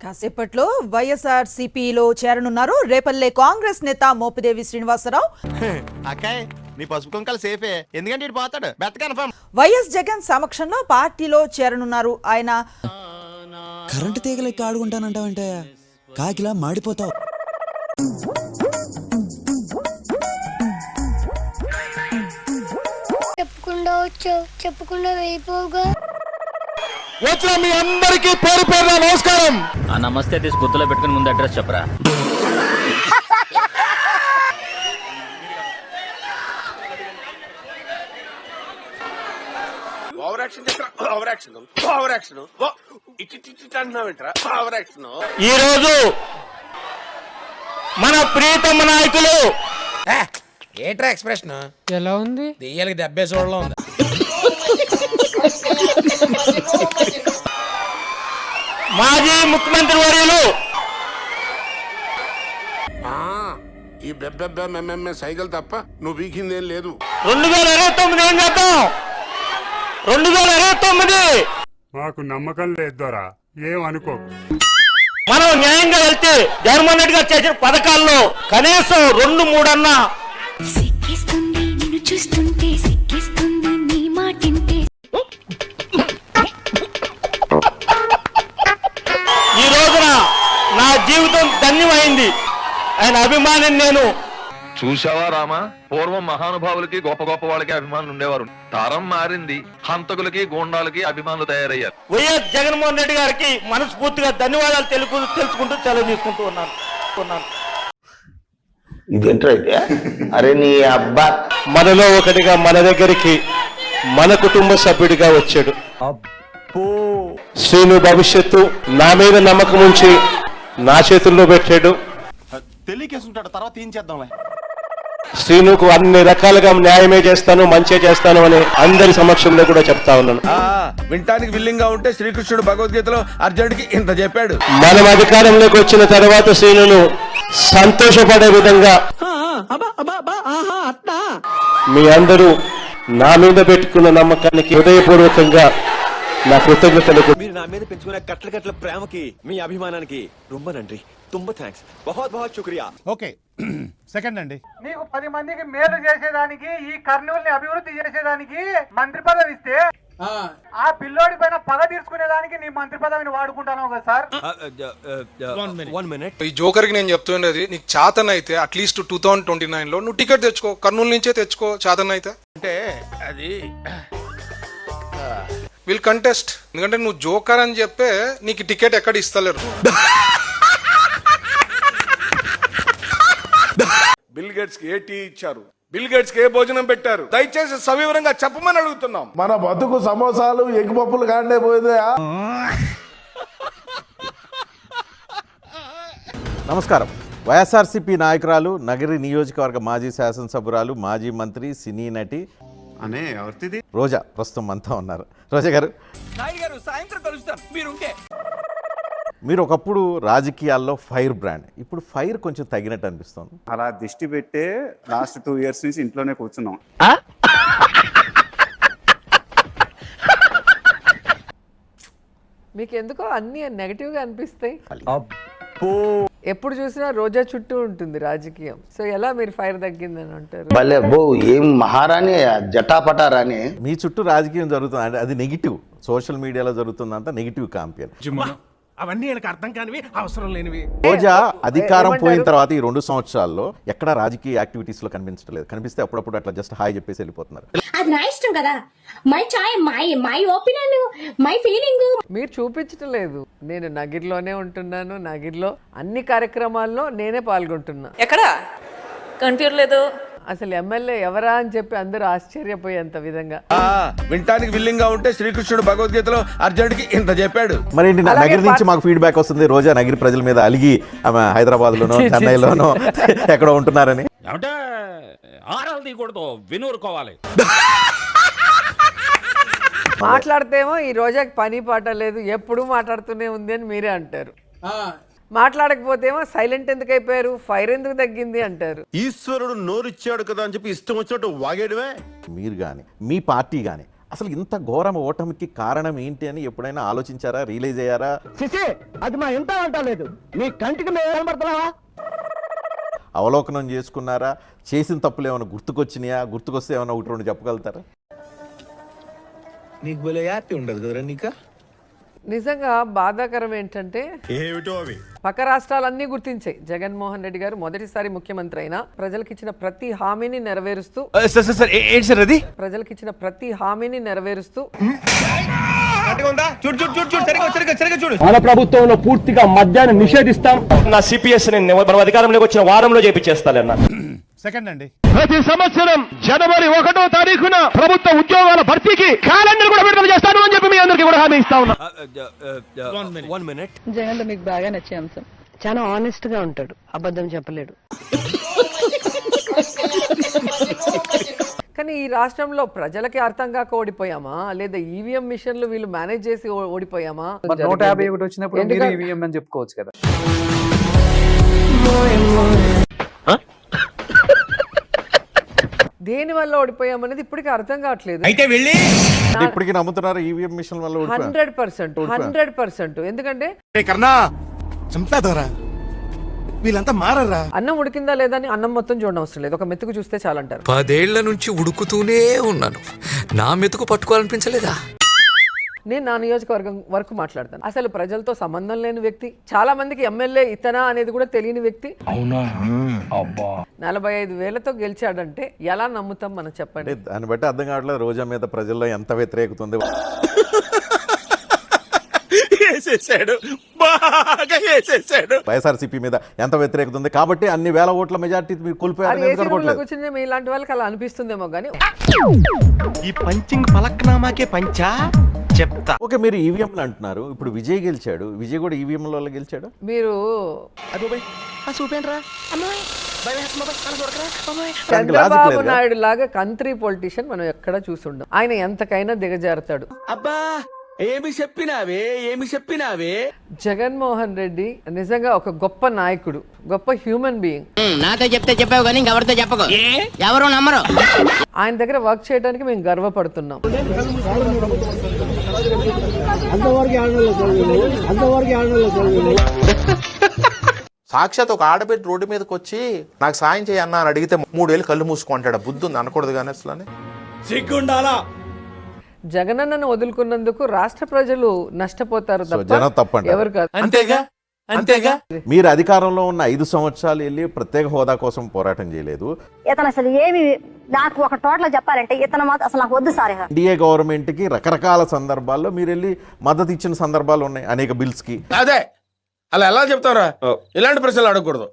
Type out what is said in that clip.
కాసేపట్లో వైఎస్ఆర్సీపీలో చేరనున్నారు రేపల్లె కాంగ్రెస్ నేత మోపిదేవి శ్రీనివాసరావు. అక్కాయ్ నీ పసుపు కుంకాలు సేఫే, ఎందుకంటే ఇటు పోతాడు బెత్త కన్ఫర్మ్. వైఎస్ జగన్ సమక్షంలో పార్టీలో చేరనున్నారు ఆయన. కరెంటు తీగలెక్కి ఆడుకుంటానంటావంటే కాకిలా మాడిపోతావు. చెప్పకుండా వెళ్ళిపోగా వచ్చిన మీ అందరికీ పేరు పేరు నమస్కారం. ఆ నమస్తే తీసి గుర్తులో పెట్టుకుని ముందు అడ్రస్ చెప్పరా. ఈ రోజు మన ప్రీతమ నాయకులు ఏట్రా ఎక్స్ప్రెషన్ ఎలా ఉంది? దెయ్యాలకి దెబ్బే చూడలో ఉంది. మాజీ ముఖ్యమంత్రి వర్యులు ఈ బెబ్బెబ్బెమ్మెమ్మె సైకిల్ తప్ప నువ్వు వీకిందేం లేదు. 2029 ఏం చేద్దాం? 2029 మాకు నమ్మకం లేదు దొరా, ఏమనుకో. మనం న్యాయంగా వెళ్తే జగన్మోహన్ రెడ్డి గారు చేసిన పథకాల్లో కనీసం 2-3 అన్నా సిక్కిస్తుంది నిన్ను చూస్తుంటే, సిక్కిస్తుంది నీ మాటింటే. ఈ రోజున నా జీవితం ధన్యమైంది. ఆయన అభిమాని నేను. చూసావా రామా, పూర్వం మహానుభావులకి గొప్ప గొప్ప వాళ్ళకి అభిమానులు ఉండేవారు. తరం మారింది, హంతకులకి గూండాలకి అభిమానులు తయారయ్యారు. వైఎస్ జగన్మోహన్ రెడ్డి గారికి మనస్ఫూర్తిగా ధన్యవాదాలు తెలుసుకుంటూ సెలవు తీసుకుంటూ ఉన్నాను. ఇదేంటైతే అరే నీ అబ్బా మనలో ఒకటిగా మన దగ్గరికి మన కుటుంబ సభ్యుడిగా వచ్చాడు. శ్రీను భవిష్యత్తు నా మీద నమ్మకం ఉంచి నా చేతుల్లో పెట్టాడు. తెలియకేసుంటాడు, తర్వాత ఏం చేద్దాంలే. శ్రీనుకు అన్ని రకాలుగా న్యాయమే చేస్తాను, మంచి చేస్తాను అని అందరి సమక్షంలో కూడా చెప్తా ఉన్నాను. వింటానికి విల్లింగ్ గా ఉంటే శ్రీకృష్ణుడు భగవద్గీతలో అర్జునుడికి ఇంత చెప్పాడు. మనం అధికారంలోకి వచ్చిన తర్వాత శ్రీనును సంతోషపడే విధంగా మీ అందరూ నా మీద పెట్టుకున్న నమ్మకానికి హృదయపూర్వకంగా నా కృతజ్ఞతలు. మీరు నా మీద పెంచుకున్న కట్ల ప్రేమకి, మీ అభిమానానికి రొంబ నండి. తుంబ థ్యాంక్స్, బహుత్ బహుత్ శుక్రియా. ఓకే సెకండ్ అండి. నీకు 10 మందికి మేలు చేసేదానికి, ఈ కర్నూలుని అభివృద్ధి చేసేదానికి మంత్రి పదవి ఇస్తే ఆ పిల్లోడి పైన పగ తీర్చుకునేదానికి నీ మంత్రి పదవిని వాడుకుంటాను కదా సార్. 1 minute. ఈ జోకర్ కి నేను చెప్తుండేది, నీకు చాతన్ అయితే అట్లీస్ట్ 2029 లో నువ్వు టికెట్ తెచ్చుకో, కర్నూలు నుంచే తెచ్చుకో. చాతన్ అయితే అంటే అది విల్ కంటెస్ట్. ఎందుకంటే నువ్వు జోకర్ అని చెప్పే నీకు టికెట్ ఎక్కడ ఇస్తలేరు. బిల్ గేట్స్ కి ఏ టీ ఇచ్చారు, బిల్ గేట్స్ కి ఏ భోజనం పెట్టారు, దయచేసి సవివరంగా చెప్పమని అడుగుతున్నాం. మన బతుకు సమోసాలు ఎగ్గుపప్పులు కాండే పోయేదా. నమస్కారం. వైఎస్ఆర్సీపీ నాయకురాలు, నగరి నియోజకవర్గ మాజీ శాసనసభ్యురాలు, మాజీ మంత్రి, సినీ నటి అనే ఎవరిది రోజా ప్రస్తుతం మనతో ఉన్నారు. రోజా గారు, సాయంత్రం కలుస్తాం మీరుంటే. మీరు ఒకప్పుడు రాజకీయాల్లో ఫైర్ బ్రాండ్, ఇప్పుడు ఫైర్ కొంచెం తగ్గినట్టు అనిపిస్తుంది. అలా దిష్టి పెట్టే లాస్ట్ 2 years నుంచి ఇంట్లోనే కూర్చున్నాం. మీకు ఎందుకో అన్ని నెగటివ్ గా అనిపిస్తాయి. ఎప్పుడు చూసినా రోజా చుట్టూ ఉంటుంది రాజకీయం. సో ఎలా మీరు ఫైర్ తగ్గిందని అంటారు? భలే బో, ఏం మహారాణి జటాపటారాని. మీ చుట్టూ రాజకీయం జరుగుతుంది అంటే అది నెగిటివ్. సోషల్ మీడియాలో జరుగుతుందంతా నెగిటివ్ కాంపియన్. అవన్నీ నాకు అర్థం కానివి, అవసరం లేనివి. రోజా అధికారం పోయిన తర్వాత ఈ 2 సంవత్సరాల్లో ఎక్కడ రాజకీయ యాక్టివిటీస్ లో కనిపించట్లేదు. కనిపిస్తే అప్పుడప్పుడు అట్లా జస్ట్ హాయ్ చెప్పేసి వెళ్ళిపోతున్నారు. అది నా ఇష్టం కదా, my chai, my opinion, my feeling. మీరు చూపించటం లేదు. నేను నగిరిలోనే ఉంటున్నాను, నగిరిలో అన్ని కార్యక్రమాల్లో నేనే పాల్గొంటున్నా. ఎక్కడ కనిపించలేదు. అసలు ఎమ్మెల్యే ఎవరా అని చెప్పి అందరూ ఆశ్చర్యపోయేంత విధంగా. వింటానికి విల్లింగ్ గా ఉంటే శ్రీకృష్ణుడు భగవద్గీతలో అర్జునుడికి ఇంత చెప్పాడు. మరి నగరి నుంచి మాకు ఫీడ్బ్యాక్ వస్తుంది, రోజా నగరి ప్రజల మీద అలిగి ఆమె హైదరాబాద్ లోనో చెన్నైలోనో ఎక్కడో ఉంటున్నారని. అంటే ఆరాలు తీయకూడదు, వినూరుకోవాలి. మాట్లాడితేమో ఈ రోజాకి పని పాట లేదు, ఎప్పుడూ మాట్లాడుతూనే ఉంది అని మీరే అంటారు. మాట్లాడకపోతేమో సైలెంట్ ఎందుకు అయిపోయారు, ఫైర్ ఎందుకు తగ్గింది అంటారు. ఈశ్వరుడు నోరిచ్చాడు కదా అని చెప్పి ఇష్టం వచ్చినట్టు వాగేయడమే. మీరు కానీ మీ పార్టీ కానీ అసలు ఇంత ఘోరం ఓటమికి కారణం ఏంటి అని ఎప్పుడైనా ఆలోచించారా, రియలైజ్ అయ్యారా? అది మా ఎంత అంటలేదు నీ కంటికి మేము కనబడుతున్నావా? అవలోకనం చేసుకున్నారా? చేసిన తప్పులు ఏమైనా గుర్తుకొచ్చినాయా? గుర్తుకొస్తే ఏమైనా ఒకటి రెండు చెప్పగలుగుతారా? నీకు భలే హ్యాపీ ఉండదు కదరా నీకా? నిజంగా బాధాకరం ఏంటంటే ఏమిటో అవి పక్క రాష్ట్రాలన్నీ గుర్తించాయి. జగన్మోహన్ రెడ్డి గారు మొదటిసారి ముఖ్యమంత్రి అయినా ప్రజలకు ఇచ్చిన ప్రతి హామీని నెరవేరుస్తూ ఏంటి సార్ అది? ప్రజలకు ఇచ్చిన ప్రతి హామీని నెరవేరుస్తూ మన ప్రభుత్వంలో పూర్తిగా మద్యాన్ని నిషేధిస్తాం. నా సిపిఎస్ మనం అధికారంలోకి వచ్చిన వారంలో చేపించేస్తానన్న. సెకండ్ అండి. ప్రతి సంవత్సరం జనవరి 1వ తారీఖున ప్రభుత్వ ఉద్యోగాల భర్తీకి క్యాలెండర్ కూడా విడుదల చేస్తాను అని చెప్పి మీ అందరికీ కూడా హామీ ఇస్తా ఉన్నా. జగన్ మీకు బాగా నచ్చే అంశం చాలా ఆనెస్ట్ గా ఉంటాడు, అబద్ధం చెప్పలేడు. కానీ ఈ రాష్ట్రంలో ప్రజలకి అర్థం కాక ఓడిపోయామా, లేదా ఈవీఎం మిషన్లు వీళ్ళు మేనేజ్ చేసి ఓడిపోయామా? 151 వచ్చినప్పుడు మీరు ఈవీఎం అని చెప్పుకోవచ్చు కదా. దేని వల్ల ఓడిపోయామనేది ఇప్పటికీ అర్థం కావట్లేదు. అయితే వెళ్ళి ఇప్పటికీ నమ్ముతున్నారు ఈవీఎం మిషన్ వల్ల ఓడిపోయారు? 100%. ఎందుకంటే కర్ణా చంపేదరా, వీళ్ళంతా మారరా. అన్నం ఉడికిందా లేదా అని అన్నం మొత్తం చూడడం అవసరం లేదు, ఒక మెతుకు చూస్తే చాలంటారు. 10 ఏళ్ల నుంచి ఉడుకుతూనే ఉన్నాను, నా మెతుకు పట్టుకోవాలనిపించలేదా? నేను నా నియోజకవర్గం వరకు మాట్లాడతాను. అసలు ప్రజలతో సంబంధం లేని వ్యక్తి, చాలా మందికి ఎమ్మెల్యే ఇతనా అనేది కూడా తెలియని వ్యక్తి 45,000తో గెలిచాడంటే ఎలా నమ్ముతాం మనం చెప్పండి? దాన్ని బట్టి అర్థం కావట్లేదు రోజా మీద ప్రజల్లో ఎంత వ్యతిరేకత ఉంది. వైఎస్ఆర్సీపీ మీద ఎంత వ్యతిరేకత ఉంది కాబట్టి అన్ని వేల ఓట్ల మెజార్టీ మీరు కోల్పోయారు. కూర్చుని మీ ఇలాంటి వాళ్ళకి అలా అనిపిస్తుందేమో కానీ ఈ పంచింగ్ పలక్నామాకే పంచా చెప్తా. ఓకే, మీరు ఈవీఎంలు అంటున్నారు, ఇప్పుడు విజయ్ గెలిచాడు, విజయ్ కూడా ఈవీఎంల వల్ల గెలిచాడు. మీరు చంద్రబాబు నాయుడు లాగా కంట్రీ పొలిటీషియన్ మనం ఎక్కడ చూసుండం. ఆయన ఎంతకైనా దిగజారుతాడు. అబ్బా ఏమి చెప్పినావే. జగన్మోహన్ రెడ్డి నిజంగా ఒక గొప్ప నాయకుడు, గొప్ప హ్యూమన్ బీయింగ్. నాతో చెప్తే చెప్పావు కానీ ఎవరితో చెప్పకు, ఎవరు నమ్మరు. ఆయన దగ్గర వర్క్ చేయడానికి మేము గర్వపడుతున్నాం. సాక్షాత్ ఒక ఆడబిడ్డ రోడ్డు మీదకి వచ్చి నాకు సాయం చేయన్నా అని అడిగితే 3 ఏళ్ళు కళ్ళు మూసుకుంటాడు. బుద్ధి ఉంది అనకూడదు కానీ అసలు సిగ్గుండాలా? జగనన్నను వదులుకున్నందుకు రాష్ట్ర ప్రజలు నష్టపోతారు జనం తప్పండి, ఎవరు కాదు. అంతేగా మీరు అధికారంలో ఉన్న 5 సంవత్సరాలు వెళ్ళి ప్రత్యేక హోదా కోసం పోరాటం చేయలేదు. ఇతను అసలు ఏమి నాకు ఒక టోటల్ చెప్పాలంటే ఇతను అసలు నాకు వద్దు సార్. ఎన్డీఏ గవర్నమెంట్ కి రకరకాల సందర్భాల్లో మీరు వెళ్ళి మద్దతు ఇచ్చిన సందర్భాలు ఉన్నాయి అనేక బిల్స్ కి. అదే అలా ఎలా చెప్తారా? ఇలాంటి ప్రశ్నలు అడగకూడదు.